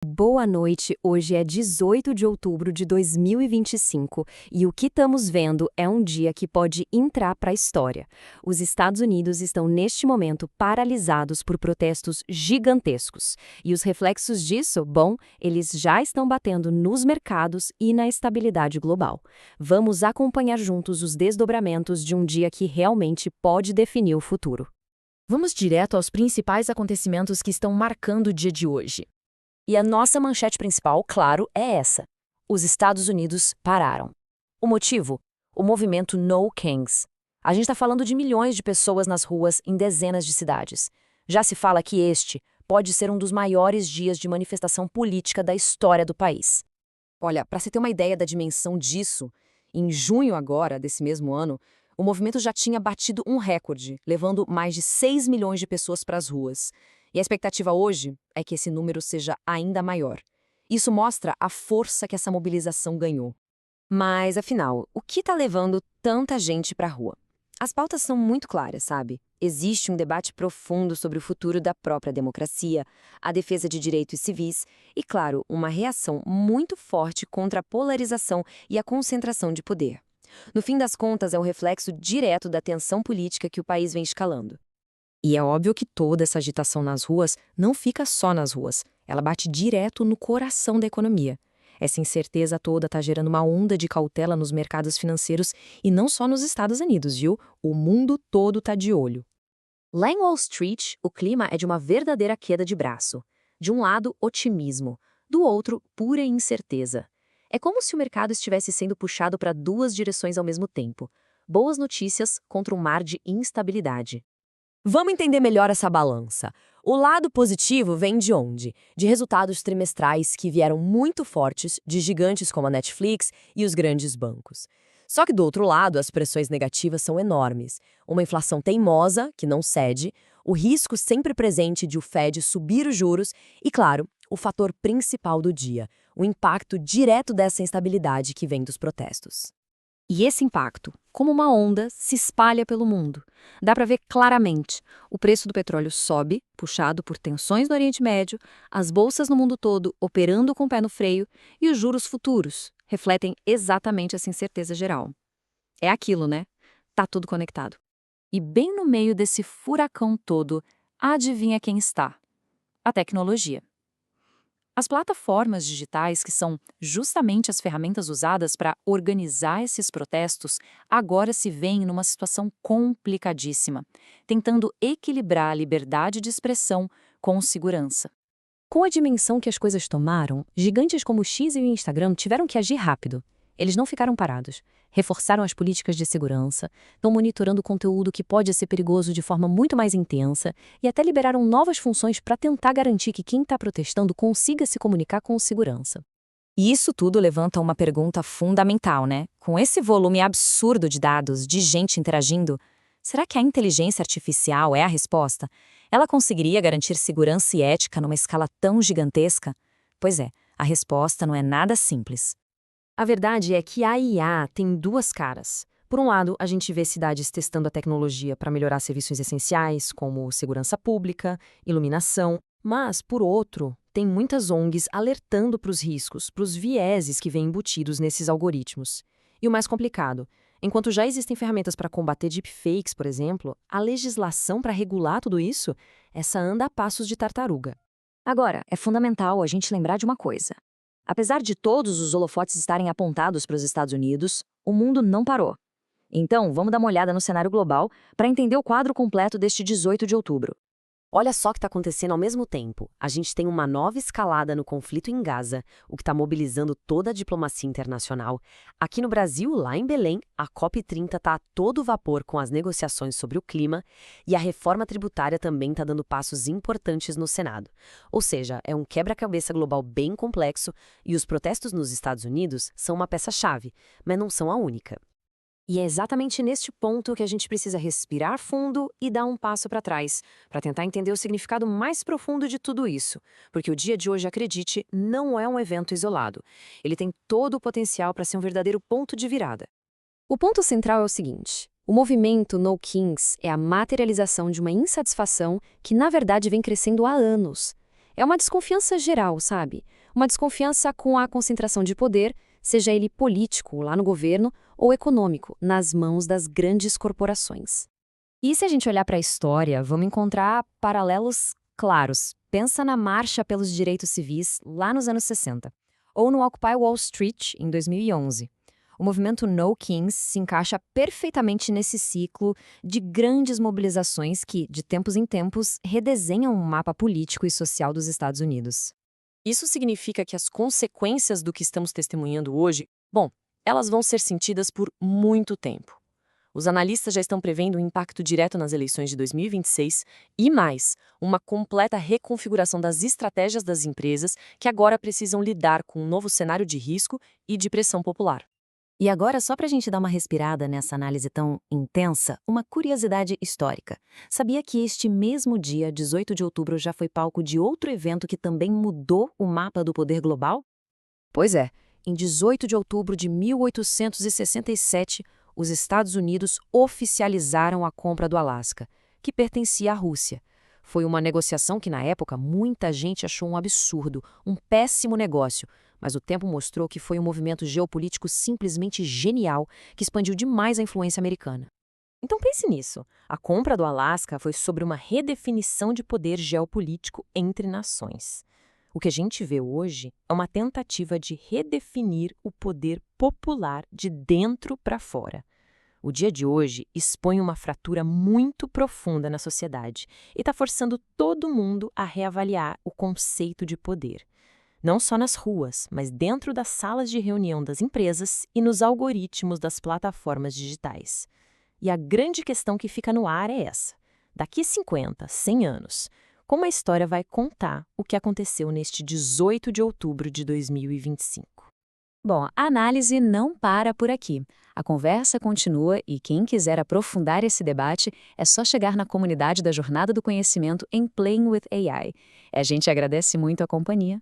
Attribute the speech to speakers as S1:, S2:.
S1: Boa noite, hoje é 18 de outubro de 2025 e o que estamos vendo é um dia que pode entrar para a história. Os Estados Unidos estão neste momento paralisados por protestos gigantescos e os reflexos disso, bom, eles já estão batendo nos mercados e na estabilidade global. Vamos acompanhar juntos os desdobramentos de um dia que realmente pode definir o futuro.
S2: Vamos direto aos principais acontecimentos que estão marcando o dia de hoje.
S1: E a nossa manchete principal, claro, é essa. Os Estados Unidos pararam. O motivo? O movimento No Kings. A gente está falando de milhões de pessoas nas ruas em dezenas de cidades. Já se fala que este pode ser um dos maiores dias de manifestação política da história do país. Olha, para você ter uma ideia da dimensão disso, em junho agora, desse mesmo ano, o movimento já tinha batido um recorde, levando mais de 6 milhões de pessoas para as ruas. E a expectativa hoje é que esse número seja ainda maior. Isso mostra a força que essa mobilização ganhou. Mas, afinal, o que está levando tanta gente para a rua? As pautas são muito claras, sabe? Existe um debate profundo sobre o futuro da própria democracia, a defesa de direitos civis e, claro, uma reação muito forte contra a polarização e a concentração de poder. No fim das contas, é um reflexo direto da tensão política que o país vem escalando. E é óbvio que toda essa agitação nas ruas não fica só nas ruas, ela bate direto no coração da economia. Essa incerteza toda está gerando uma onda de cautela nos mercados financeiros e não só nos Estados Unidos, viu? O mundo todo está de olho. Lá em Wall Street, o clima é de uma verdadeira queda de braço. De um lado, otimismo, do outro, pura incerteza. É como se o mercado estivesse sendo puxado para duas direções ao mesmo tempo. Boas notícias contra um mar de instabilidade. Vamos entender melhor essa balança. O lado positivo vem de onde? De resultados trimestrais que vieram muito fortes de gigantes como a Netflix e os grandes bancos. Só que do outro lado, as pressões negativas são enormes. Uma inflação teimosa, que não cede, o risco sempre presente de o Fed subir os juros e, claro, o fator principal do dia, o impacto direto dessa instabilidade que vem dos protestos. E esse impacto, como uma onda, se espalha pelo mundo. Dá para ver claramente. O preço do petróleo sobe, puxado por tensões no Oriente Médio, as bolsas no mundo todo operando com o pé no freio e os juros futuros refletem exatamente essa incerteza geral. É aquilo, né? Tá tudo conectado. E bem no meio desse furacão todo, adivinha quem está? A tecnologia. As plataformas digitais, que são justamente as ferramentas usadas para organizar esses protestos, agora se veem numa situação complicadíssima, tentando equilibrar a liberdade de expressão com segurança. Com a dimensão que as coisas tomaram, gigantes como o X e o Instagram tiveram que agir rápido. Eles não ficaram parados. Reforçaram as políticas de segurança, estão monitorando conteúdo que pode ser perigoso de forma muito mais intensa e até liberaram novas funções para tentar garantir que quem está protestando consiga se comunicar com segurança. E isso tudo levanta uma pergunta fundamental, né? Com esse volume absurdo de dados, de gente interagindo, será que a inteligência artificial é a resposta? Ela conseguiria garantir segurança e ética numa escala tão gigantesca? Pois é, a resposta não é nada simples. A verdade é que a IA tem duas caras. Por um lado, a gente vê cidades testando a tecnologia para melhorar serviços essenciais, como segurança pública, iluminação, mas, por outro, tem muitas ONGs alertando para os riscos, para os vieses que vêm embutidos nesses algoritmos. E o mais complicado, enquanto já existem ferramentas para combater deepfakes, por exemplo, a legislação para regular tudo isso, essa anda a passos de tartaruga. Agora, é fundamental a gente lembrar de uma coisa. Apesar de todos os holofotes estarem apontados para os Estados Unidos, o mundo não parou. Então, vamos dar uma olhada no cenário global para entender o quadro completo deste 18 de outubro. Olha só o que está acontecendo ao mesmo tempo. A gente tem uma nova escalada no conflito em Gaza, o que está mobilizando toda a diplomacia internacional. Aqui no Brasil, lá em Belém, a COP30 está a todo vapor com as negociações sobre o clima e a reforma tributária também está dando passos importantes no Senado. Ou seja, é um quebra-cabeça global bem complexo e os protestos nos Estados Unidos são uma peça-chave, mas não são a única. E é exatamente neste ponto que a gente precisa respirar fundo e dar um passo para trás, para tentar entender o significado mais profundo de tudo isso. Porque o dia de hoje, acredite, não é um evento isolado. Ele tem todo o potencial para ser um verdadeiro ponto de virada. O ponto central é o seguinte: o movimento No Kings é a materialização de uma insatisfação que, na verdade, vem crescendo há anos.
S3: É uma desconfiança geral, sabe? Uma desconfiança com a concentração de poder, seja ele político, lá no governo, ou econômico, nas mãos das grandes corporações.
S2: E se a gente olhar para a história, vamos encontrar paralelos claros. Pensa na Marcha pelos Direitos Civis, lá nos anos 60, ou no Occupy Wall Street, em 2011. O movimento No Kings se encaixa perfeitamente nesse ciclo de grandes mobilizações que, de tempos em tempos, redesenham o mapa político e social dos Estados Unidos.
S1: Isso significa que as consequências do que estamos testemunhando hoje, bom, elas vão ser sentidas por muito tempo. Os analistas já estão prevendo um impacto direto nas eleições de 2026 e mais, uma completa reconfiguração das estratégias das empresas que agora precisam lidar com um novo cenário de risco e de pressão popular.
S2: E agora, só para a gente dar uma respirada nessa análise tão intensa, uma curiosidade histórica. Sabia que este mesmo dia, 18 de outubro, já foi palco de outro evento que também mudou o mapa do poder global?
S3: Pois é, em 18 de outubro de 1867, os Estados Unidos oficializaram a compra do Alasca, que pertencia à Rússia. Foi uma negociação que, na época, muita gente achou um absurdo, um péssimo negócio, mas o tempo mostrou que foi um movimento geopolítico simplesmente genial que expandiu demais a influência americana.
S1: Então pense nisso. A compra do Alasca foi sobre uma redefinição de poder geopolítico entre nações. O que a gente vê hoje é uma tentativa de redefinir o poder popular de dentro para fora. O dia de hoje expõe uma fratura muito profunda na sociedade e está forçando todo mundo a reavaliar o conceito de poder. Não só nas ruas, mas dentro das salas de reunião das empresas e nos algoritmos das plataformas digitais. E a grande questão que fica no ar é essa. Daqui 50, 100 anos, como a história vai contar o que aconteceu neste 18 de outubro de 2025?
S3: Bom, a análise não para por aqui. A conversa continua e quem quiser aprofundar esse debate é só chegar na comunidade da Jornada do Conhecimento em Playing with AI. A gente agradece muito a companhia.